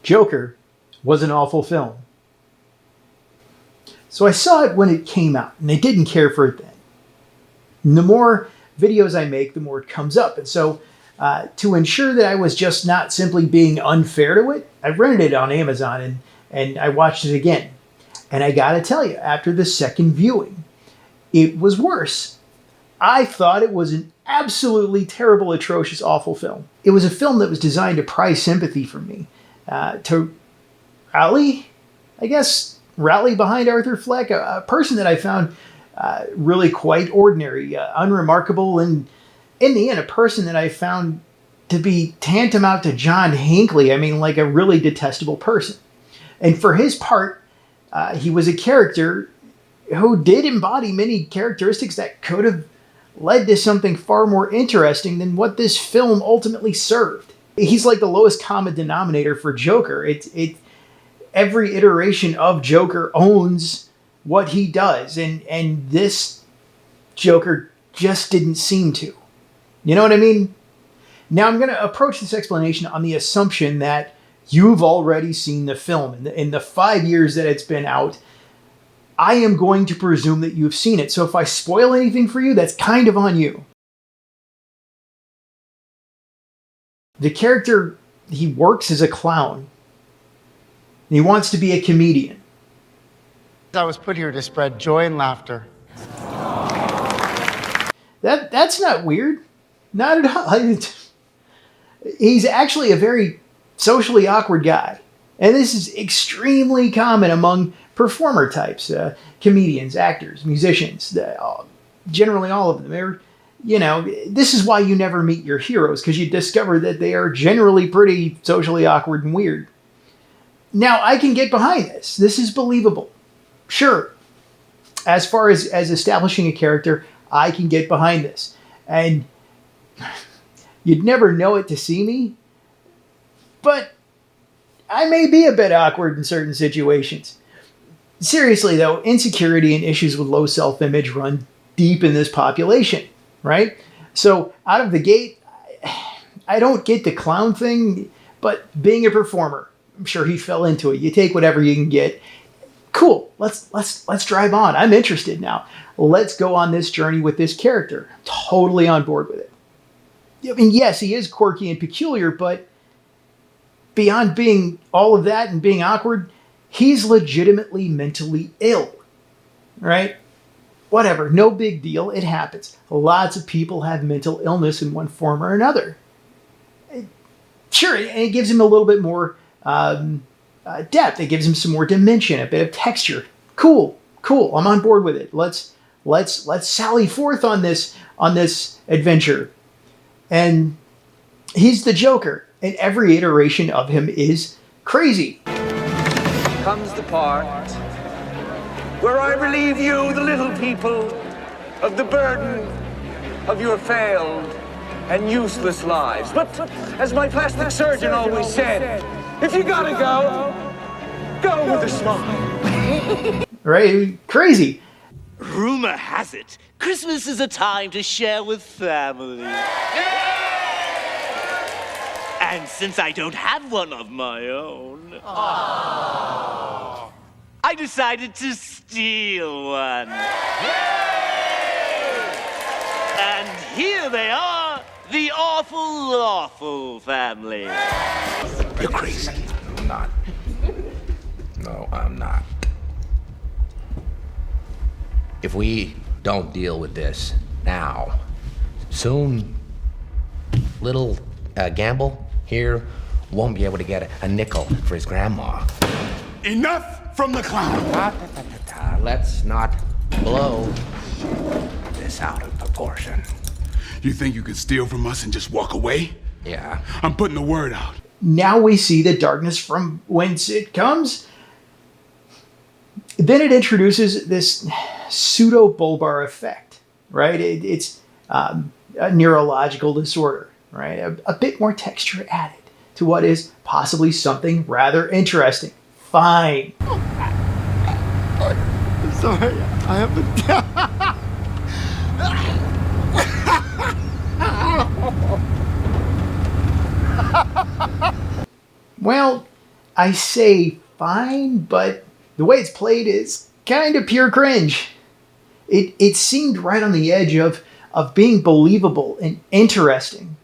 Joker was an awful film. So I saw it when it came out, and I didn't care for it then. And the more videos I make, the more it comes up. And so to ensure that I was just not simply being unfair to it, I rented it on Amazon and I watched it again. And I gotta tell you, after the second viewing, it was worse. I thought it was an absolutely terrible, atrocious, awful film. It was a film that was designed to pry sympathy from me, to rally behind Arthur Fleck, a person that I found really quite ordinary, unremarkable, and in the end, a person that I found to be tantamount to John Hinckley. I mean, like a really detestable person. And for his part, he was a character who did embody many characteristics that could have led to something far more interesting than what this film ultimately served. He's like the lowest common denominator for Joker. Every iteration of Joker owns what he does, and this Joker just didn't seem to. You know what I mean? Now I'm going to approach this explanation on the assumption that you've already seen the film. In the 5 years that it's been out, I am going to presume that you've seen it. So if I spoil anything for you, that's kind of on you. The character, he works as a clown. He wants to be a comedian. I was put here to spread joy and laughter. That's not weird. Not at all. He's actually a very socially awkward guy. And this is extremely common among performer types, comedians, actors, musicians, generally all of them. This is why you never meet your heroes, because you discover that they are generally pretty socially awkward and weird. Now, I can get behind this. This is believable. Sure. As far as establishing a character, I can get behind this. And you'd never know it to see me, but I may be a bit awkward in certain situations. Seriously, though, insecurity and issues with low self-image run deep in this population, right? So out of the gate, I don't get the clown thing, but being a performer, I'm sure he fell into it. You take whatever you can get. Cool. Let's drive on. I'm interested now. Let's go on this journey with this character. Totally on board with it. I mean, yes, he is quirky and peculiar, but beyond being all of that and being awkward, he's legitimately mentally ill, right? Whatever, no big deal. It happens. Lots of people have mental illness in one form or another. Sure, and it gives him a little bit more depth. It gives him some more dimension, a bit of texture. Cool. I'm on board with it. Let's sally forth on this adventure. And he's the Joker, and every iteration of him is crazy. Comes the part where I relieve you, the little people, of the burden of your failed and useless lives. But as my plastic surgeon always said, if you gotta go with a smile. Right? Crazy. Rumor has it, Christmas is a time to share with family. And since I don't have one of my own, I decided to steal one. And here they are, the awful family. You're crazy. I'm not. No, I'm not. If we don't deal with this now, soon little Gamble here won't be able to get a nickel for his grandma. Enough from the clown. Let's not blow this out of proportion. You think you could steal from us and just walk away? Yeah. I'm putting the word out. Now we see the darkness from whence it comes. Then it introduces this pseudo-bulbar effect, right? It's a neurological disorder, right? A bit more texture added to what is possibly something rather interesting. Fine. Sorry, I have Well, I say fine, but the way it's played is kind of pure cringe. It seemed right on the edge of being believable and interesting,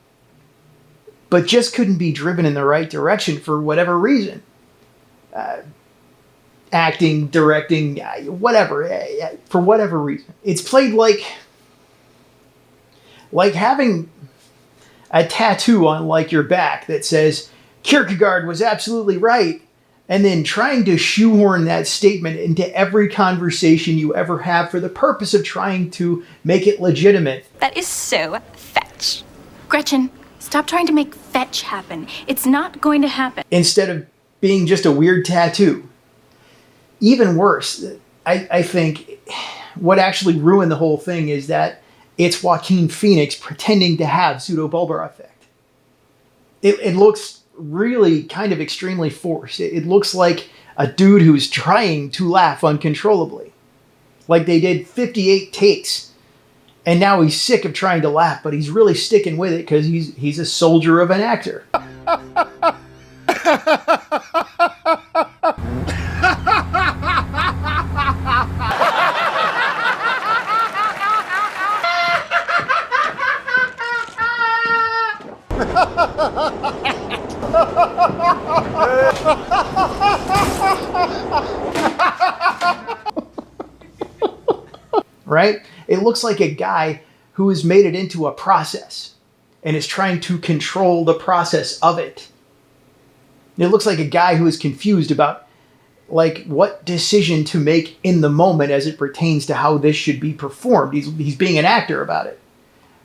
but just couldn't be driven in the right direction for whatever reason. Acting, directing, whatever, for whatever reason. It's played like having a tattoo on like your back that says Kierkegaard was absolutely right, and then trying to shoehorn that statement into every conversation you ever have for the purpose of trying to make it legitimate. That is so fetch. Gretchen, stop trying to make fetch happen. It's not going to happen. Instead of being just a weird tattoo. Even worse, I think what actually ruined the whole thing is that it's Joaquin Phoenix pretending to have pseudobulbar effect. It looks really kind of extremely forced. It looks like a dude who's trying to laugh uncontrollably. Like they did 58 takes, and now he's sick of trying to laugh, but he's really sticking with it because he's a soldier of an actor. Right? It looks like a guy who has made it into a process and is trying to control the process of it. It looks like a guy who is confused about like what decision to make in the moment as it pertains to how this should be performed. He's being an actor about it.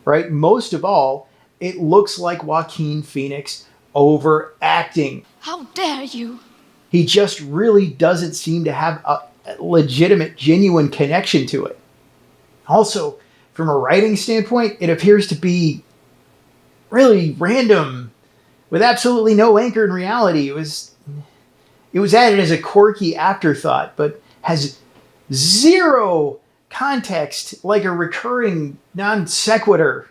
Right? Most of all, it looks like Joaquin Phoenix overacting. How dare you? He just really doesn't seem to have a legitimate, genuine connection to it. Also, from a writing standpoint, it appears to be really random, with absolutely no anchor in reality. It was added as a quirky afterthought, but has zero context, like a recurring non sequitur.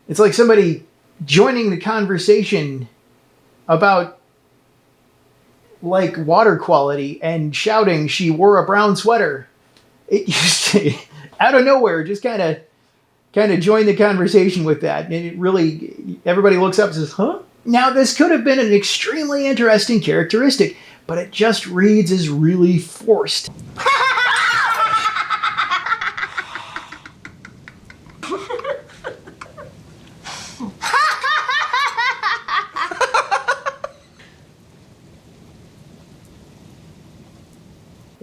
It's like somebody joining the conversation about like water quality and shouting she wore a brown sweater. It used to, out of nowhere, just kind of join the conversation with that. And it really, everybody looks up and says, huh? Now, this could have been an extremely interesting characteristic, but it just reads as really forced.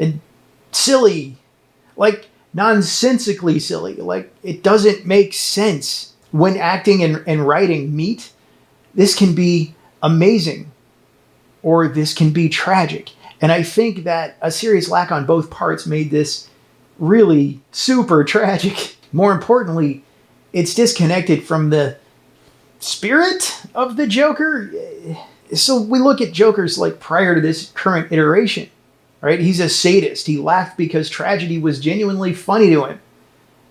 And silly, like nonsensically silly, like it doesn't make sense. When acting and writing meet, this can be amazing or this can be tragic. And I think that a serious lack on both parts made this really super tragic. More importantly, it's disconnected from the spirit of the Joker. So we look at Jokers like prior to this current iteration. Right? He's a sadist. He laughed because tragedy was genuinely funny to him.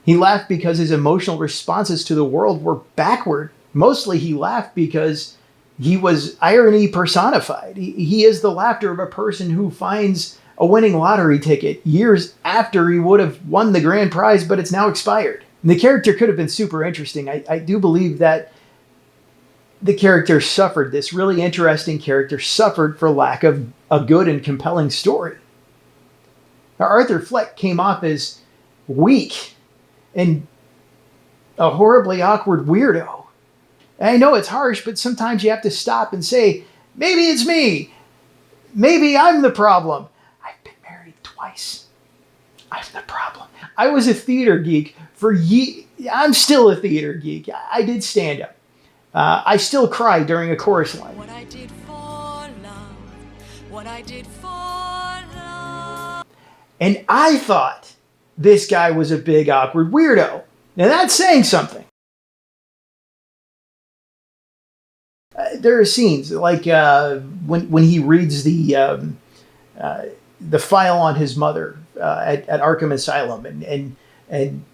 He laughed because his emotional responses to the world were backward. Mostly he laughed because he was irony personified. He is the laughter of a person who finds a winning lottery ticket years after he would have won the grand prize, but it's now expired. And the character could have been super interesting. I do believe that the character suffered, this really interesting character suffered for lack of a good and compelling story. Now, Arthur Fleck came off as weak and a horribly awkward weirdo. And I know it's harsh, but sometimes you have to stop and say, maybe it's me. Maybe I'm the problem. I've been married twice. I'm the problem. I was a theater geek for years. I'm still a theater geek. I did stand up. I still cry during a chorus line. What I did for love, what I did for love. And I thought this guy was a big awkward weirdo. Now that's saying something. There are scenes like when he reads the file on his mother at Arkham Asylum, and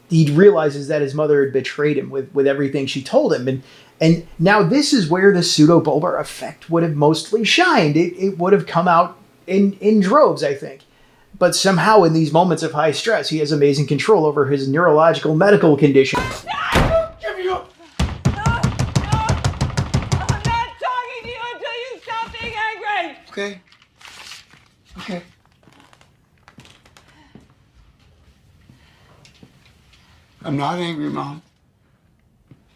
he realizes that his mother had betrayed him with everything she told him, And now this is where the pseudobulbar effect would have mostly shined. It would have come out in droves, I think. But somehow in these moments of high stress, he has amazing control over his neurological medical condition. Give me up! I'm not talking to you until you stop being angry! Okay. Okay. I'm not angry, Mom.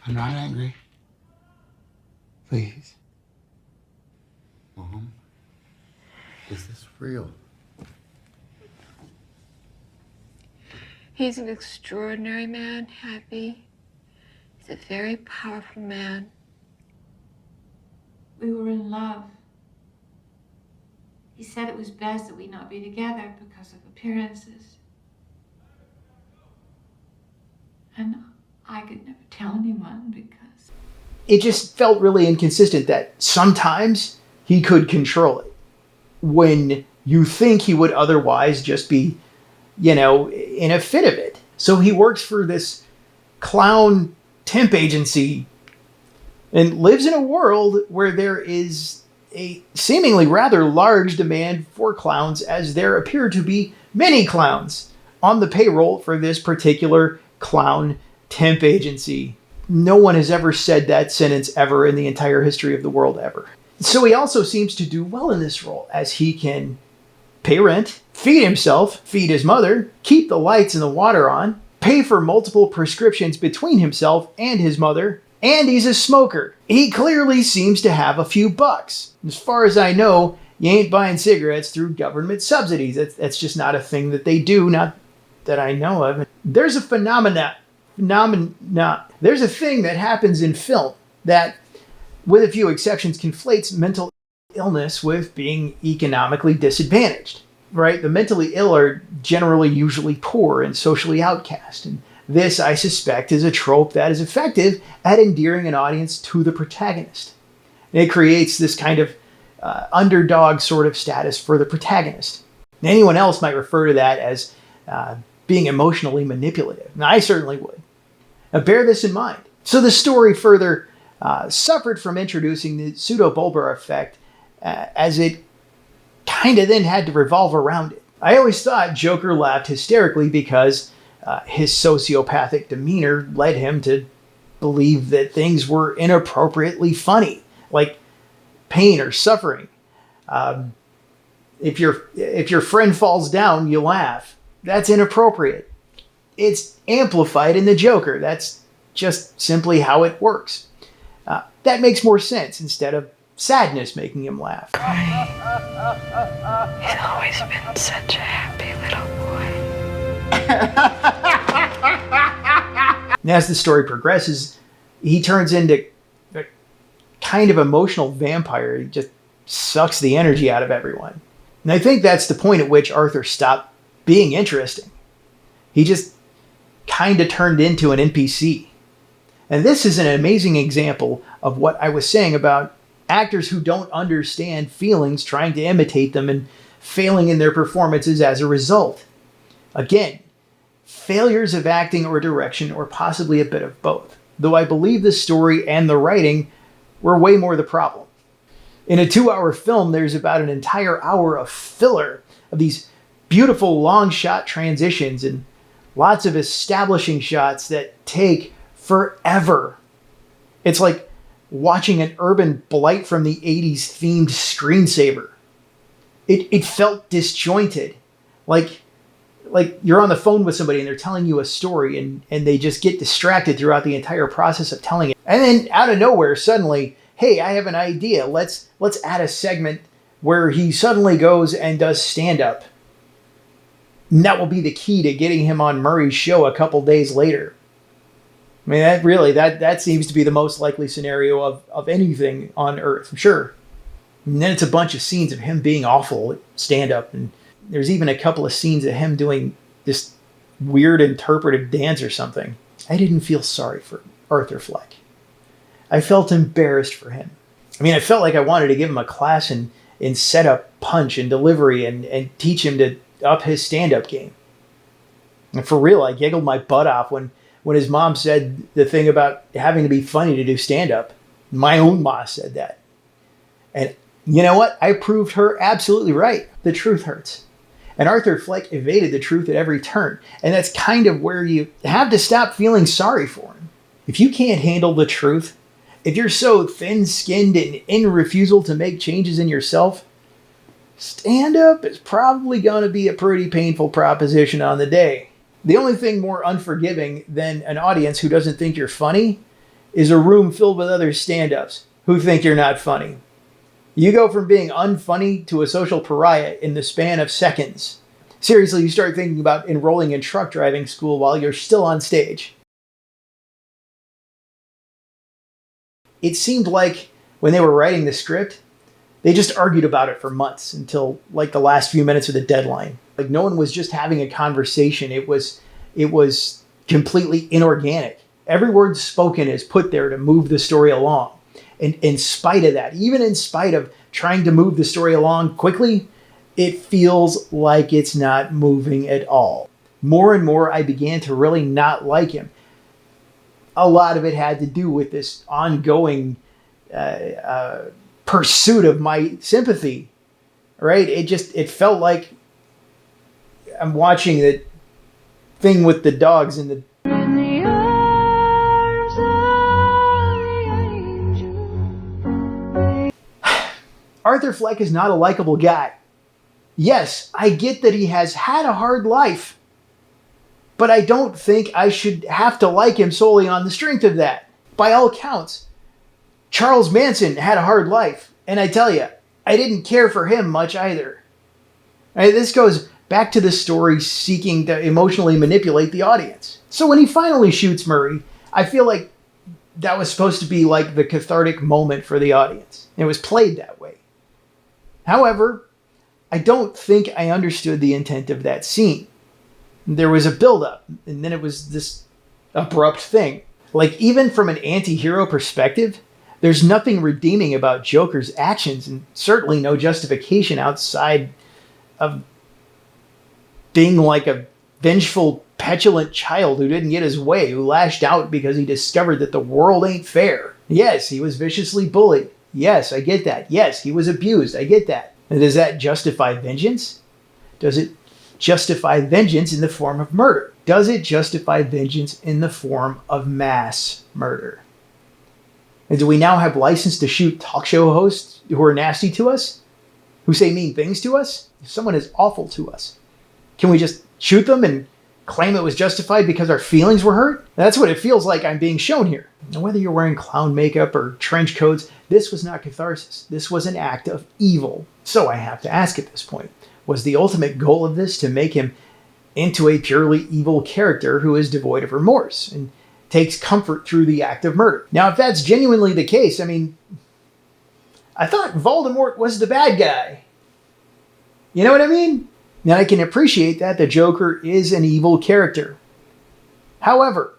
I'm not angry. Please. Mom, is this real? He's an extraordinary man, Happy. He's a very powerful man. We were in love. He said it was best that we not be together because of appearances. And I could never tell anyone because... It just felt really inconsistent that sometimes he could control it when you think he would otherwise just be, you know, in a fit of it. So he works for this clown temp agency and lives in a world where there is a seemingly rather large demand for clowns, as there appear to be many clowns on the payroll for this particular clown temp agency. No one has ever said that sentence ever in the entire history of the world ever. So he also seems to do well in this role, as he can pay rent, feed himself, feed his mother, keep the lights and the water on, pay for multiple prescriptions between himself and his mother, and he's a smoker. He clearly seems to have a few bucks. As far as I know, you ain't buying cigarettes through government subsidies. That's just not a thing that they do, not that I know of. There's a there's a thing that happens in film that, with a few exceptions, conflates mental illness with being economically disadvantaged, right? The mentally ill are generally usually poor and socially outcast. And this, I suspect, is a trope that is effective at endearing an audience to the protagonist. And it creates this kind of underdog sort of status for the protagonist. And anyone else might refer to that as being emotionally manipulative. And I certainly would. Now bear this in mind. So the story further suffered from introducing the pseudobulbar effect, as it kind of then had to revolve around it. I always thought Joker laughed hysterically because his sociopathic demeanor led him to believe that things were inappropriately funny, like pain or suffering. If your friend falls down, you laugh. That's inappropriate. It's amplified in the Joker. That's just simply how it works. That makes more sense instead of sadness making him laugh. He's always been such a happy little boy. And as the story progresses, he turns into a kind of emotional vampire. He just sucks the energy out of everyone. And I think that's the point at which Arthur stopped being interesting. He just kind of turned into an NPC. And this is an amazing example of what I was saying about actors who don't understand feelings, trying to imitate them and failing in their performances as a result. Again, failures of acting or direction, or possibly a bit of both. Though I believe the story and the writing were way more the problem. In a 2-hour film, there's about an entire hour of filler of these beautiful long shot transitions and lots of establishing shots that take forever. It's like watching an urban blight from the 80s themed screensaver. It felt disjointed. Like you're on the phone with somebody and they're telling you a story and they just get distracted throughout the entire process of telling it. And then out of nowhere, suddenly, hey, I have an idea. Let's add a segment where he suddenly goes and does stand-up. And that will be the key to getting him on Murray's show a couple days later. I mean, that seems to be the most likely scenario of anything on Earth, I'm sure. And then it's a bunch of scenes of him being awful at stand-up. And there's even a couple of scenes of him doing this weird interpretive dance or something. I didn't feel sorry for Arthur Fleck. I felt embarrassed for him. I mean, I felt like I wanted to give him a class in setup, punch, and delivery and teach him to up his stand-up game. And for real, I giggled my butt off when when his mom said the thing about having to be funny to do stand-up. My own ma said that. And you know what? I proved her absolutely right. The truth hurts. And Arthur Fleck evaded the truth at every turn. And that's kind of where you have to stop feeling sorry for him. If you can't handle the truth, if you're so thin-skinned and in refusal to make changes in yourself, stand-up is probably going to be a pretty painful proposition on the day. The only thing more unforgiving than an audience who doesn't think you're funny is a room filled with other stand-ups who think you're not funny. You go from being unfunny to a social pariah in the span of seconds. Seriously, you start thinking about enrolling in truck driving school while you're still on stage. It seemed like when they were writing the script, they just argued about it for months until like the last few minutes of the deadline. Like no one was just having a conversation. It was completely inorganic. Every word spoken is put there to move the story along. And in spite of that, even in spite of trying to move the story along quickly, it feels like it's not moving at all. More and more, I began to really not like him. A lot of it had to do with this ongoing pursuit of my sympathy, right? It felt like I'm watching the thing with the dogs in the Arthur Fleck is not a likable guy. Yes, I get that he has had a hard life, but I don't think I should have to like him solely on the strength of that. By all accounts, Charles Manson had a hard life, and I tell you, I didn't care for him much either. Right, this goes back to the story seeking to emotionally manipulate the audience. So when he finally shoots Murray, I feel like that was supposed to be like the cathartic moment for the audience. It was played that way. However, I don't think I understood the intent of that scene. There was a build-up, and then it was this abrupt thing. Like, even from an anti-hero perspective, there's nothing redeeming about Joker's actions, and certainly no justification outside of being like a vengeful, petulant child who didn't get his way, who lashed out because he discovered that the world ain't fair. Yes, he was viciously bullied. Yes, I get that. Yes, he was abused. I get that. And does that justify vengeance? Does it justify vengeance in the form of murder? Does it justify vengeance in the form of mass murder? And do we now have license to shoot talk show hosts who are nasty to us? Who say mean things to us? If someone is awful to us, can we just shoot them and claim it was justified because our feelings were hurt? That's what it feels like I'm being shown here. Now, whether you're wearing clown makeup or trench coats, this was not catharsis. This was an act of evil. So I have to ask at this point, was the ultimate goal of this to make him into a purely evil character who is devoid of remorse and takes comfort through the act of murder? Now, if that's genuinely the case, I mean, I thought Voldemort was the bad guy. You know what I mean? Now, I can appreciate that the Joker is an evil character. However,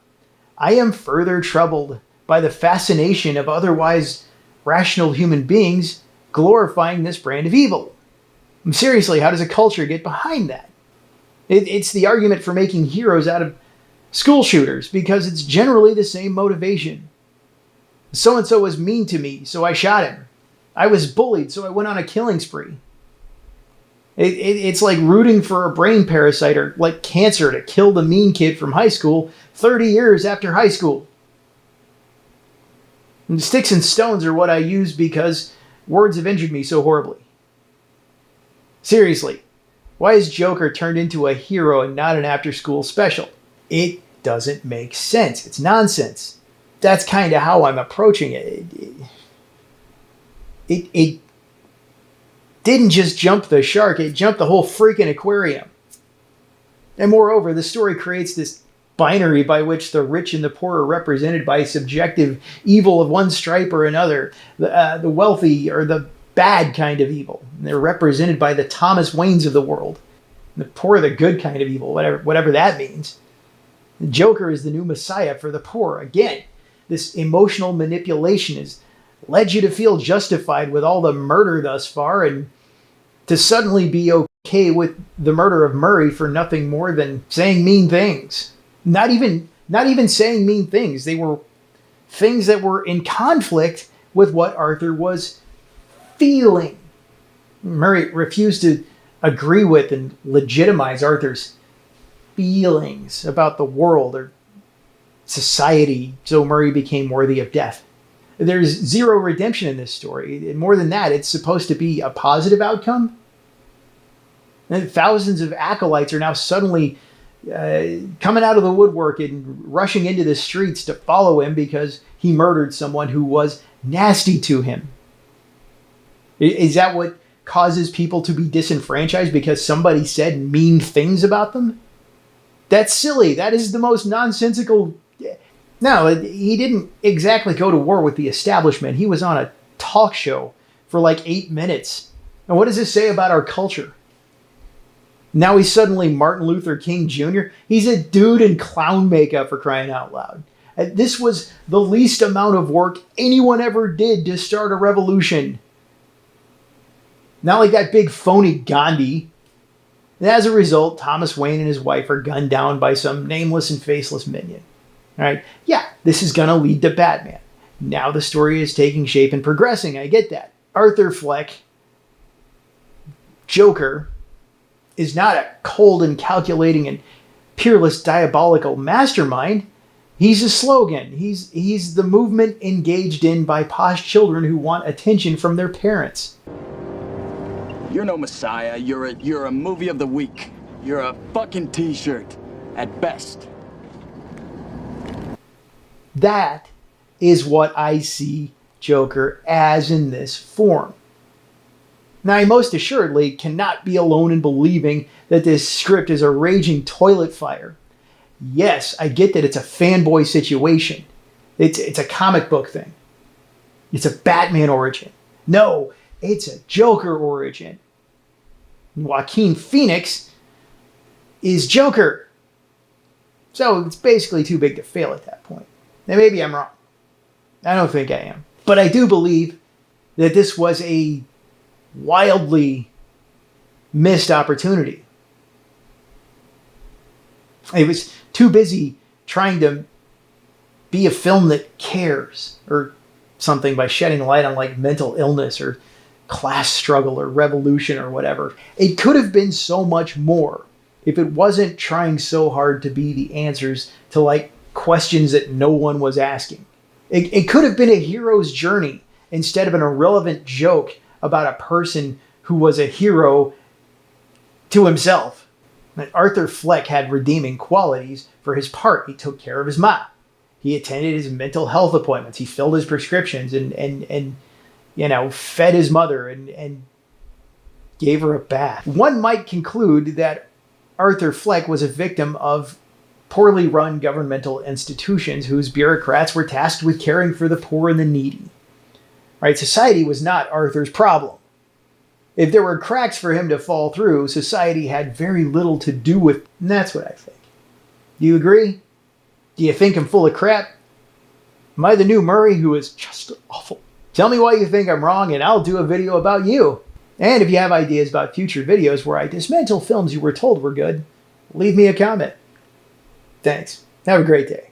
I am further troubled by the fascination of otherwise rational human beings glorifying this brand of evil. Seriously, how does a culture get behind that? It's the argument for making heroes out of school shooters because it's generally the same motivation. So-and-so was mean to me, so I shot him. I was bullied, so I went on a killing spree. It's like rooting for a brain parasite or like cancer to kill the mean kid from high school 30 years after high school. And sticks and stones are what I use because words have injured me so horribly. Seriously, why is Joker turned into a hero and not an after-school special? It doesn't make sense. It's nonsense. That's kind of how I'm approaching it. It didn't just jump the shark, it jumped the whole freaking aquarium. And moreover, the story creates this binary by which the rich and the poor are represented by subjective evil of one stripe or another. The wealthy are the bad kind of evil. And they're represented by the Thomas Waynes of the world. And the poor are the good kind of evil, whatever that means. The Joker is the new messiah for the poor. Again, this emotional manipulation has led you to feel justified with all the murder thus far and to suddenly be okay with the murder of Murray for nothing more than saying mean things. Not even Not even saying mean things. They were things that were in conflict with what Arthur was feeling. Murray refused to agree with and legitimize Arthur's feelings about the world or society, so Murray became worthy of death. There's zero redemption in this story. And more than that, it's supposed to be a positive outcome. And thousands of acolytes are now suddenly coming out of the woodwork and rushing into the streets to follow him because he murdered someone who was nasty to him. Is that what causes people to be disenfranchised, because somebody said mean things about them? That's silly. That is the most nonsensical. No, he didn't exactly go to war with the establishment. He was on a talk show for like 8 minutes. And what does this say about our culture? Now he's suddenly Martin Luther King Jr. He's a dude in clown makeup, for crying out loud. And this was the least amount of work anyone ever did to start a revolution. Not like that big phony Gandhi. And as a result, Thomas Wayne and his wife are gunned down by some nameless and faceless minion. All right, yeah, this is going to lead to Batman. Now the story is taking shape and progressing. I get that. Arthur Fleck, Joker, is not a cold and calculating and peerless diabolical mastermind. He's a slogan. He's the movement engaged in by posh children who want attention from their parents. You're no messiah. You're a movie of the week. You're a fucking t-shirt at best. That is what I see Joker as in this form. Now, I most assuredly cannot be alone in believing that this script is a raging toilet fire. Yes, I get that it's a fanboy situation. It's a comic book thing. It's a Batman origin. No, it's a Joker origin. Joaquin Phoenix is Joker. So it's basically too big to fail at that point. Now, maybe I'm wrong. I don't think I am. But I do believe that this was a wildly missed opportunity. It was too busy trying to be a film that cares or something by shedding light on like mental illness or class struggle or revolution or whatever. It could have been so much more if it wasn't trying so hard to be the answers to like questions that no one was asking. It could have been a hero's journey instead of an irrelevant joke about a person who was a hero to himself. Arthur Fleck had redeeming qualities for his part. He took care of his ma. He attended his mental health appointments. He filled his prescriptions and you know, fed his mother and gave her a bath. One might conclude that Arthur Fleck was a victim of poorly run governmental institutions whose bureaucrats were tasked with caring for the poor and the needy. Right? Society was not Arthur's problem. If there were cracks for him to fall through, society had very little to do with, and that's what I think. Do you agree? Do you think I'm full of crap? Am I the new Murray who is just awful? Tell me why you think I'm wrong and I'll do a video about you. And if you have ideas about future videos where I dismantle films you were told were good, leave me a comment. Thanks. Have a great day.